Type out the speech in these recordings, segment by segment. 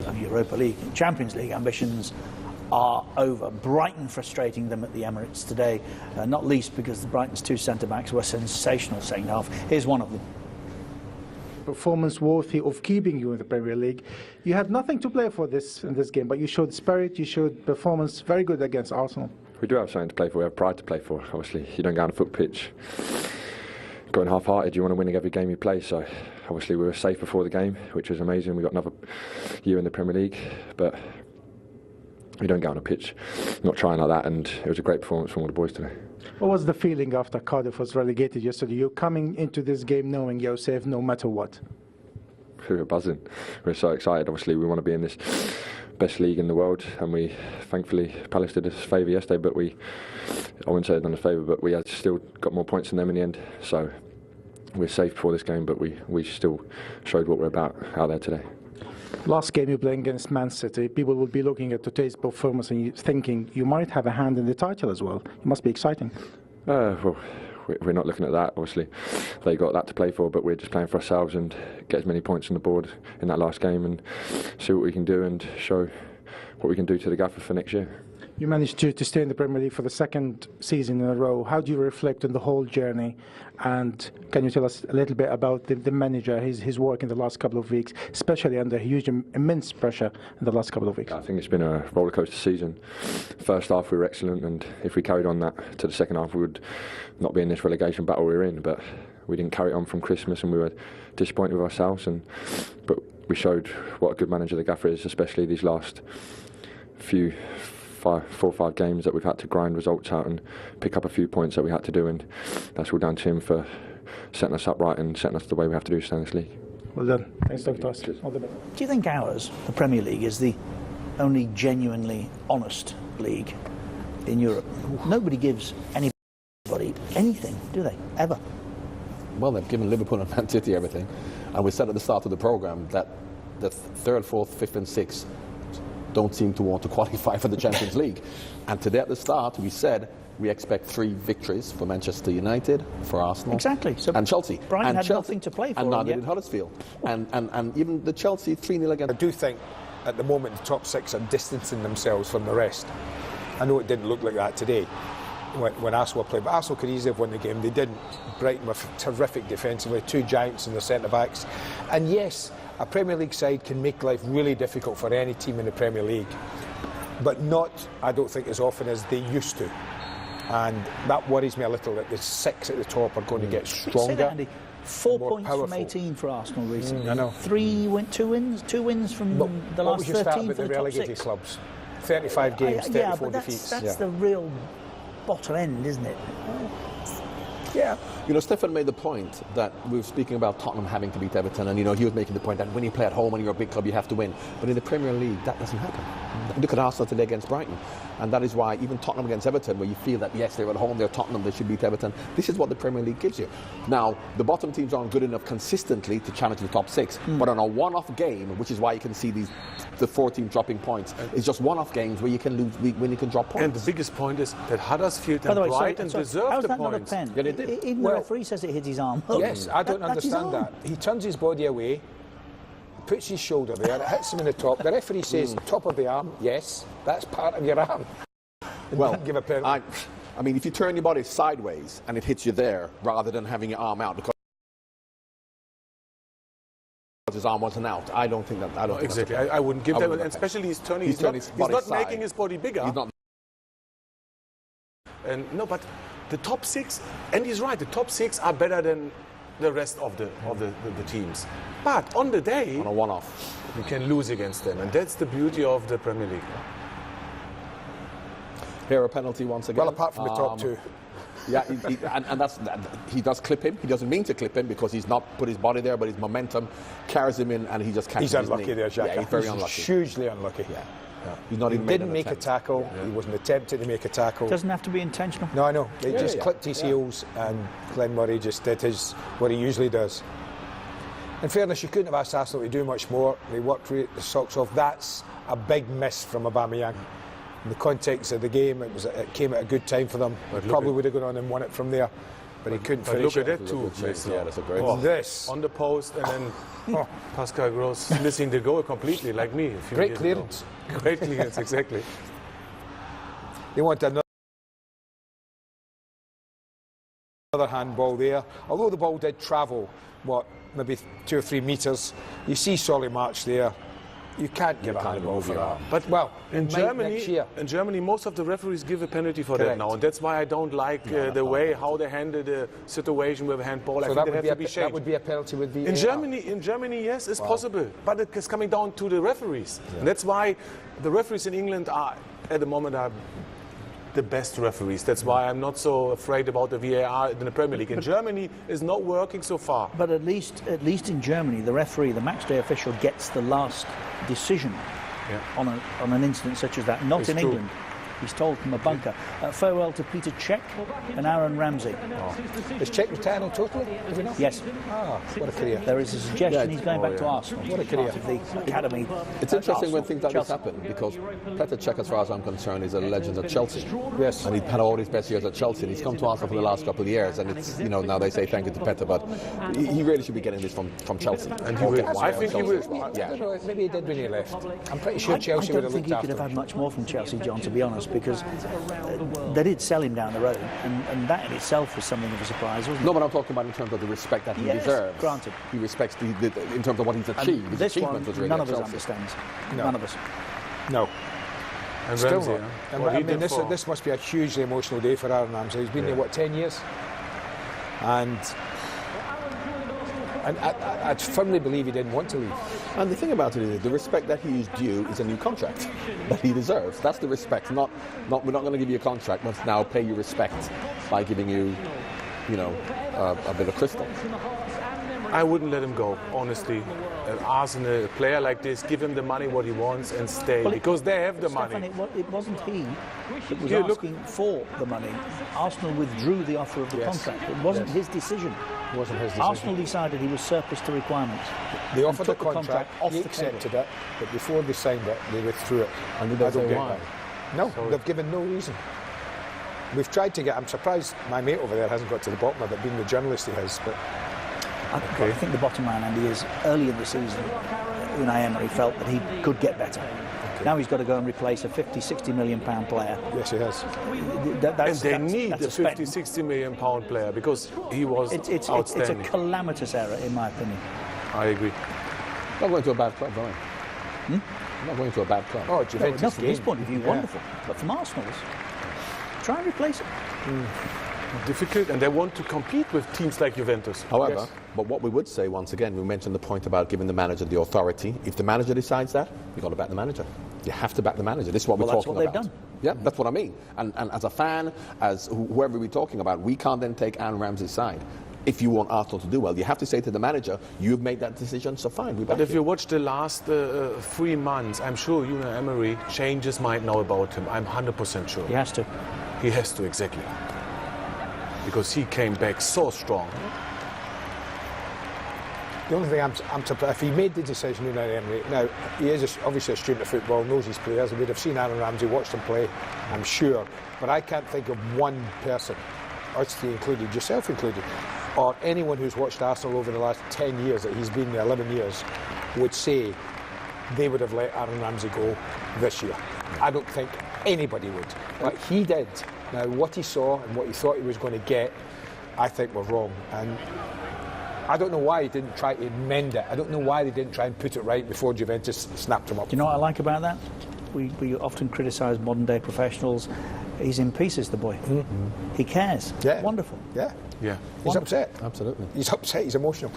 of Europa League and Champions League ambitions are over. Brighton frustrating them at the Emirates today, not least because the Brighton's two centre-backs were sensational second half. Here's one of them. Performance worthy of keeping you in the Premier League. You had nothing to play for in this game, but you showed spirit, you showed performance very good against Arsenal. We do have something to play for, we have pride to play for. Obviously, you don't go on a foot pitch going half-hearted, you want to win every game you play, so obviously we were safe before the game, which was amazing. We got another year in the Premier League, but we don't get on a pitch not trying like that, and it was a great performance from all the boys today. What was the feeling after Cardiff was relegated yesterday? You're coming into this game knowing you're safe no matter what. We were buzzing. We were so excited. Obviously, we want to be in this best league in the world, and we, thankfully, Palace did us a favour yesterday, but I wouldn't say they'd done us a favour, but we had still got more points than them in the end. So we're safe before this game, but we still showed what we're about out there today. Last game you're playing against Man City, people will be looking at today's performance and thinking you might have a hand in the title as well. It must be exciting. Well, we're not looking at that, obviously. They got that to play for, but we're just playing for ourselves and get as many points on the board in that last game and see what we can do and show what we can do to the gaffer for next year. You managed to stay in the Premier League for the second season in a row. How do you reflect on the whole journey? And can you tell us a little bit about the manager, his work in the last couple of weeks, especially under huge, immense pressure in the last couple of weeks? I think it's been a rollercoaster season. First half we were excellent, and if we carried on that to the second half, we would not be in this relegation battle we were in. But we didn't carry it on from Christmas, and we were disappointed with ourselves. But we showed what a good manager the gaffer is, especially these last few 4 or 5 games that we've had to grind results out and pick up a few points that we had to do, and that's all down to him for setting us up right and setting us the way we have to do to stay in this league. Well done. Thanks, Dr. All the best. Do you think ours, the Premier League, is the only genuinely honest league in Europe? Nobody gives anybody anything, do they? Ever? Well, they've given Liverpool and Man City everything, and we said at the start of the programme that the 3rd, 4th, 5th and 6th don't seem to want to qualify for the Champions League. And today at the start we said we expect 3 victories for Manchester United, for Arsenal, exactly. So and Chelsea. Brighton and had Chelsea, nothing to play for. And neither did Huddersfield. And even the Chelsea 3-0 against... I do think at the moment the top 6 are distancing themselves from the rest. I know it didn't look like that today when Arsenal played, but Arsenal could easily have won the game. They didn't. Brighton were terrific defensively, 2 giants in the centre-backs. And yes, a Premier League side can make life really difficult for any team in the Premier League, but not, I don't think, as often as they used to. And that worries me a little, that the 6 at the top are going to get stronger. That, Andy. 4 points powerful. from 18 for Arsenal recently. I know. 2 wins from the last 13 for the top 6 clubs. 35 games, 34 defeats. That's the real bottom end, isn't it? Yeah. You know, Stefan made the point that we were speaking about Tottenham having to beat Everton, and, you know, he was making the point that when you play at home and you're a big club, you have to win. But in the Premier League, that doesn't happen. Look at Arsenal today against Brighton. And that is why even Tottenham against Everton, where you feel that, yes, they're at home, they're Tottenham, they should beat Everton. This is what the Premier League gives you. Now, the bottom teams aren't good enough consistently to challenge the top 6. But on a one-off game, which is why you can see the 4 teams dropping points, it's just one-off games where you can lose, when you can drop points. And the biggest point is that Huddersfield and Brighton deserve the points. Yeah, they did. Even the referee says it hit his arm. Yes, I don't understand that. He turns his body away, puts his shoulder there, it hits him in the top. The referee says top of the arm. Yes, that's part of your arm. Well, give a penalty. I mean, if you turn your body sideways and it hits you there, rather than having your arm out because his arm wasn't out, I don't think that. I don't exactly. I wouldn't give them, and especially he's turning. He's not making his body bigger. He's not. And no, but the top 6, and he's right. The top 6 are better than the rest of the teams. But on the day, on a one-off, you can lose against them, and that's the beauty of the Premier League. Here a penalty once again. Well, apart from the top 2. Yeah, and he does clip him. He doesn't mean to clip him because he's not put his body there, but his momentum carries him in, and he just catches his knee. He's unlucky there, Jack. Yeah, he's very unlucky. Hugely unlucky. Yeah. He's not even didn't make a tackle. Yeah. He wasn't attempting to make a tackle. Doesn't have to be intentional. No, I know. He just clipped his heels, and Glenn Murray just did what he usually does. In fairness, you couldn't have asked Arsenal to do much more. They worked the socks off. That's a big miss from Aubameyang. In the context of the game, it came at a good time for them. Probably would have gone on and won it from there. but he couldn't But finish look at it. that too. Yeah, that's a great. Oh, this. On the post, and then Pascal Gross missing the goal completely, like me. A few Great years clearance. ago. Great clearance, exactly. They want another handball there. Although the ball did travel, maybe 2 or 3 metres, you see Solly March there. You can't give a handball for that. But in next year. Germany, most of the referees give a penalty for that Correct. now, and that's why I don't like the way how they handle the situation with a handball. So I think that has to be changed. that would be a penalty with VAR. In Germany, yes, it's possible, but it's coming down to the referees, and that's why the referees in England are at the moment the best referees. That's why I'm not so afraid about the VAR in the Premier League. In Germany, it's not working so far. But at least in Germany, the referee, the matchday official, gets the last decision on an incident such as that. Not It's in true. England. He's told from a bunker. Farewell to Peter Cech and Aaron Ramsey. Is Czech retiring totally? Do we know? Yes, What a career. there is a suggestion he's going back to Arsenal. What a career. Part of the academy. It's interesting when things like this Chelsea. happen, because Petr Cech, as far as I'm concerned, is a legend at Chelsea. Yes. And he's had all his best years at Chelsea. And he's come to Arsenal for the last couple of years, and it's, now they say thank you to Petr, but he really should be getting this from Chelsea. And he will. I think he will. I don't know, maybe he did when he left. I'm pretty sure I Chelsea would don't have think looked he could after have him. had much more from Chelsea, John, to be honest, because they did sell him down the road, and that in itself was something of a surprise, wasn't it? No, but I'm talking about in terms of the respect that he Yes, deserves. granted. He respects in terms of what he's achieved. His This achievement one, was really none at of us Chelsea. understands. No. None of us. No. And Still Ramsey, not. huh? And What I he mean, did for- this must be a hugely emotional day for Aaron Ramsey. He's been there, 10 years? And I firmly believe he didn't want to leave. And the thing about it is, the respect that he is due is a new contract that he deserves. That's the respect. Not we're not going to give you a contract. Let's now pay you respect by giving you, a bit of crystal. I wouldn't let him go, honestly. An Arsenal, a player like this, give him the money what he wants and stay, because they have the Stefan, money. it wasn't he that was Yeah, look- asking for the money. Arsenal withdrew the offer of the contract. It wasn't his decision. It wasn't his decision. Arsenal decided he was surplus to requirements. They offered the took the contract, off he the accepted it, but before they signed it, they withdrew it. And did they I don't say get why? that. No, they've given no reason. We've tried to get, I'm surprised my mate over there hasn't got to the bottom of it, being the journalist he has, but I think the bottom line, Andy, is early in the season, Unai Emery felt that he could get better. Now he's got to go and replace a 50-60 million pound player. yes, he has. And they need that's the a spend. 50-60 million pound player, because he was It's a outstanding. calamitous error, in my opinion. I agree. Not going to a bad club, right? Not going to a bad club. Oh, No, Juventus from his game. point of view, Yeah. wonderful. But from Arsenal's, try and replace it. Difficult, and they want to compete with teams like Juventus. However, but what we would say, once again, we mentioned the point about giving the manager the authority. If the manager decides that, you've got to back the manager. You have to back the manager. This is what we're Well, that's talking what about. they've done. Yeah, that's what I mean. And as a fan, as whoever we're talking about, we can't then take Aaron Ramsey's side. If you want Arsenal to do well, you have to say to the manager, you've made that decision, so fine, we back But if you. you watch the last 3 months, I'm sure Unai Emery changes might know about him. I'm 100% sure. He has to. He has to, exactly. Because he came back so strong. The only thing I'm surprised, if he made the decision, Unai Emery, now he is obviously a student of football, knows his players, he would have seen Aaron Ramsey, watched him play, I'm sure, but I can't think of one person, us included, yourself included, or anyone who's watched Arsenal over the last 10 years, that he's been there 11 years, would say they would have let Aaron Ramsey go this year. I don't think anybody would, but he did. Now, what he saw and what he thought he was going to get, I think were wrong. And I don't know why he didn't try to mend it. I don't know why they didn't try and put it right before Juventus snapped him up. Do you know what I like about that? We often criticise modern day professionals. He's in pieces, the boy. He cares. Yeah. Wonderful. Yeah. Yeah. He's upset. Absolutely. He's upset. He's emotional.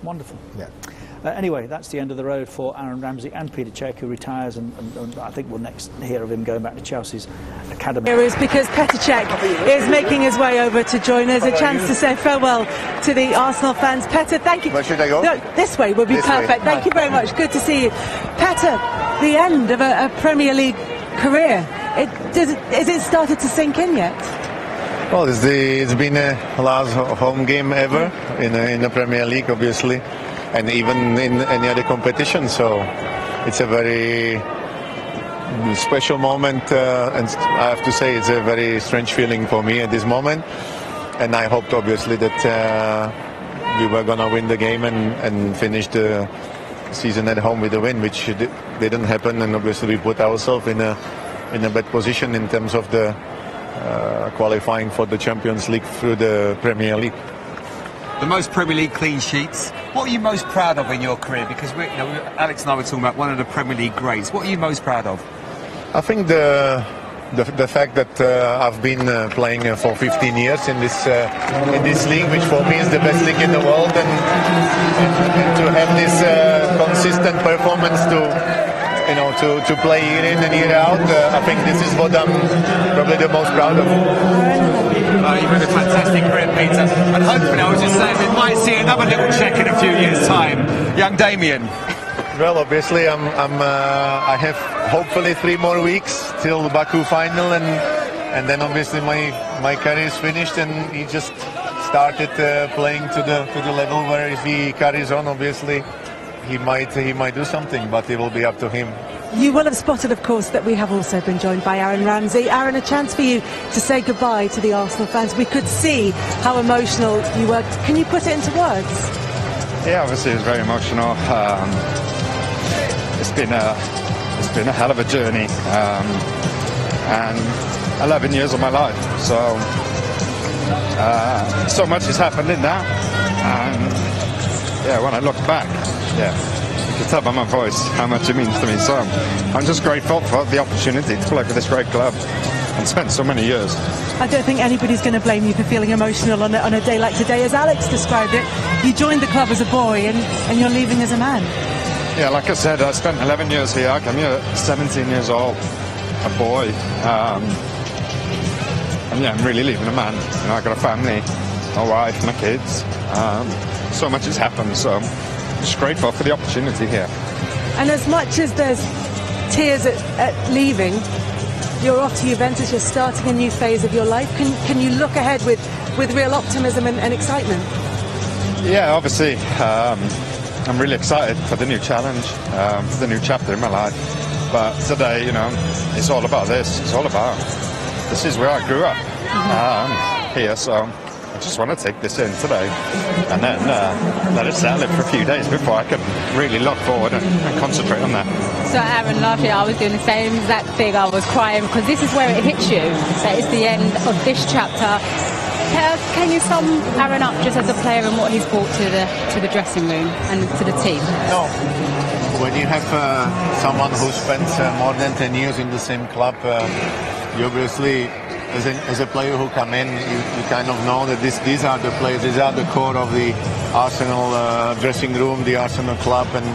Wonderful. Yeah. Anyway, that's the end of the road for Aaron Ramsey and Peter Cech, who retires, and I think we'll next hear of him going back to Chelsea's academy. Here is because Petr Cech is making his way over to join us. A chance to say farewell to the Arsenal fans. Petr, thank you. Where should I go? No, this way would be This way. perfect. Thank you very much. Good to see you. Petr, the end of a Premier League career. Is it started to sink in yet? Well, it's been a last home game ever in the Premier League, obviously, and even in any other competition. So it's a very special moment, and I have to say it's a very strange feeling for me at this moment. and I hoped obviously that we were going to win the game and finish the season at home with a win, which didn't happen, and obviously we put ourselves in a bad position in terms of the qualifying for the Champions League through the Premier League. The most Premier League clean sheets. What are you most proud of in your career? Because Alex and I were talking about one of the Premier League greats. What are you most proud of? I think the fact that I've been playing for 15 years in this league, which for me is the best league in the world, and to have this consistent performance to play year in and year out, I think this is what I'm probably the most proud of. You've had a fantastic career, Peter, and hopefully, I was just saying, we might see another little check in a few years' time. Young Damien. Well, obviously, I have hopefully 3 more weeks till the Baku final, and then obviously my career is finished, and he just started playing to the level where if he carries on, obviously he might do something, but it will be up to him. You will have spotted, of course, that we have also been joined by Aaron Ramsey. Aaron, a chance for you to say goodbye to the Arsenal fans. We could see how emotional you were. Can you put it into words? Yeah, obviously it was very emotional. It's been a hell of a journey, and 11 years of my life. So much has happened in that, and yeah, when I look back, you can tell by my voice how much it means to me. So I'm just grateful for the opportunity to play for this great club and spend so many years. I don't think anybody's going to blame you for feeling emotional on a day like today. As Alex described it, you joined the club as a boy and you're leaving as a man. Yeah, like I said, I spent 11 years here. I came here at 17 years old, a boy. And yeah, I'm really leaving a man. I got a family, my wife, my kids. So much has happened, so I'm just grateful for the opportunity here. And as much as there's tears at leaving, you're off to Juventus, you're starting a new phase of your life. Can you look ahead with real optimism and excitement? Yeah, obviously. I'm really excited for the new challenge, for the new chapter in my life. But today, it's all about this. This is where I grew up, here. So I just want to take this in today and then let it settle in for a few days before I can really look forward and concentrate on that. So Aaron, last year I was doing the same exact thing. I was crying because this is where it hits you. That is the end of this chapter. Can you sum Aaron up just as a player and what he's brought to the dressing room and to the team? No. When you have someone who spends more than 10 years in the same club, you obviously, as a player who come in, you kind of know that these are the players, these are the core of the Arsenal dressing room, the Arsenal club, and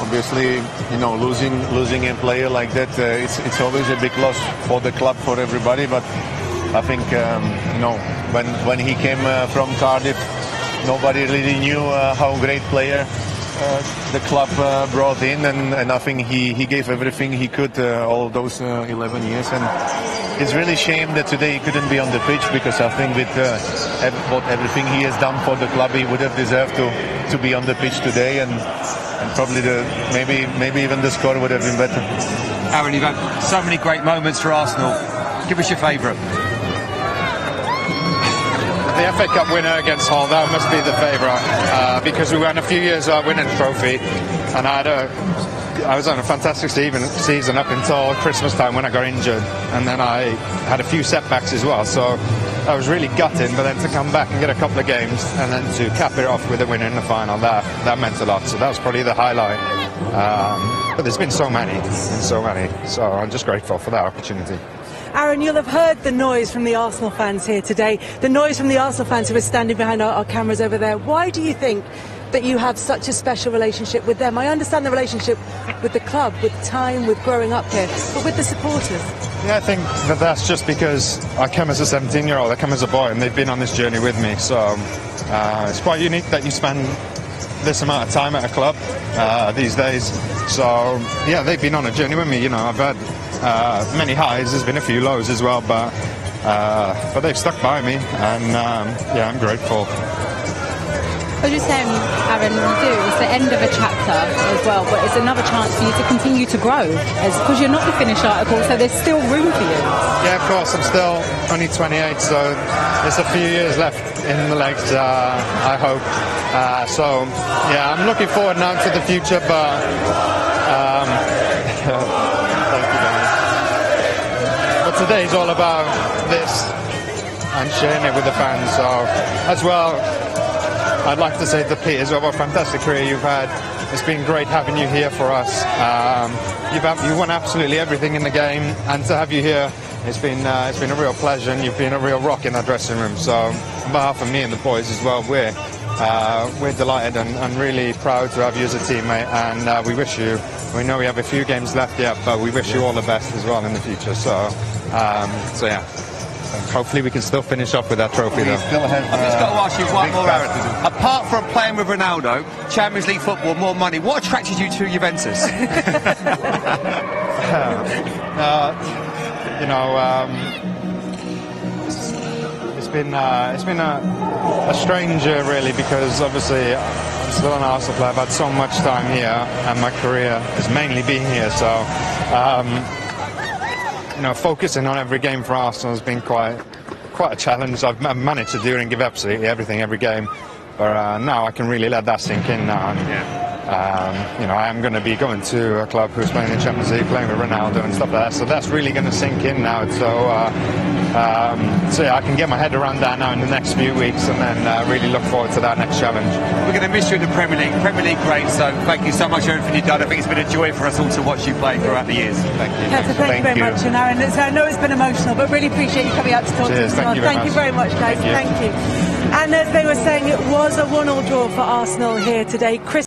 obviously, losing a player like that, it's always a big loss for the club, for everybody. But I think, when he came from Cardiff, nobody really knew how great player the club brought in, and I think he gave everything he could all those 11 years. And it's really a shame that today he couldn't be on the pitch, because I think with everything he has done for the club, he would have deserved to be on the pitch today, and probably maybe even the score would have been better. Aaron, you've had so many great moments for Arsenal. Give us your favourite. The FA Cup winner against Hull, that must be the favourite, because we went a few years without winning the trophy, and I was on a fantastic season up until Christmas time when I got injured, and then I had a few setbacks as well, so I was really gutted. But then to come back and get a couple of games and then to cap it off with a win in the final, that meant a lot. So that was probably the highlight. But there's been so many, so I'm just grateful for that opportunity. Aaron, you'll have heard the noise from the Arsenal fans here today, the noise from the Arsenal fans who are standing behind our cameras over there. Why do you think that you have such a special relationship with them? I understand the relationship with the club, with time, with growing up here, but with the supporters. Yeah, I think that's just because I came as a 17-year-old, I came as a boy, and they've been on this journey with me. So it's quite unique that you spend this amount of time at a club these days. So yeah, they've been on a journey with me. I've had many highs, there's been a few lows as well, but they've stuck by me, and yeah, I'm grateful. I was just saying, Aaron, it's the end of a chapter as well, but it's another chance for you to continue to grow, because you're not the finished article, so there's still room for you. Yeah, of course, I'm still only 28, so there's a few years left in the legs, I hope. So, yeah, I'm looking forward now to the future, but thank you, guys. But today's all about this and sharing it with the fans, so as well, I'd like to say to Pete as well, what a fantastic career you've had. It's been great having you here for us. You've won absolutely everything in the game, and to have you here, it's been a real pleasure, and you've been a real rock in that dressing room. So, on behalf of me and the boys as well, we're delighted and really proud to have you as a teammate, and we wish you. We know we have a few games left yet, but we wish you all the best as well in the future. So yeah. Hopefully we can still finish off with that trophy, though. Still have, I've just got to ask you one more, Aaron. Apart from playing with Ronaldo, Champions League football, more money, what attracted you to Juventus? It's been a strange year, really, because obviously I'm still an Arsenal player. I've had so much time here, and my career has mainly been here, so focusing on every game for Arsenal has been quite a challenge. I've managed to do it and give absolutely everything every game, but now I can really let that sink in now. And, I am going to be going to a club who's playing in the Champions League, playing with Ronaldo and stuff like that, so that's really going to sink in now. So yeah, I can get my head around that now in the next few weeks, and then really look forward to that next challenge. We're going to miss you in the Premier League great, so thank you so much for everything you've done. I think it's been a joy for us all to watch you play throughout the years. Thank you. Thank you very much, and Aaron, I know it's been emotional, but really appreciate you coming out to talk to us. Thank you very much, guys. Thank you. And as they were saying, it was a 1-1 draw for Arsenal here today.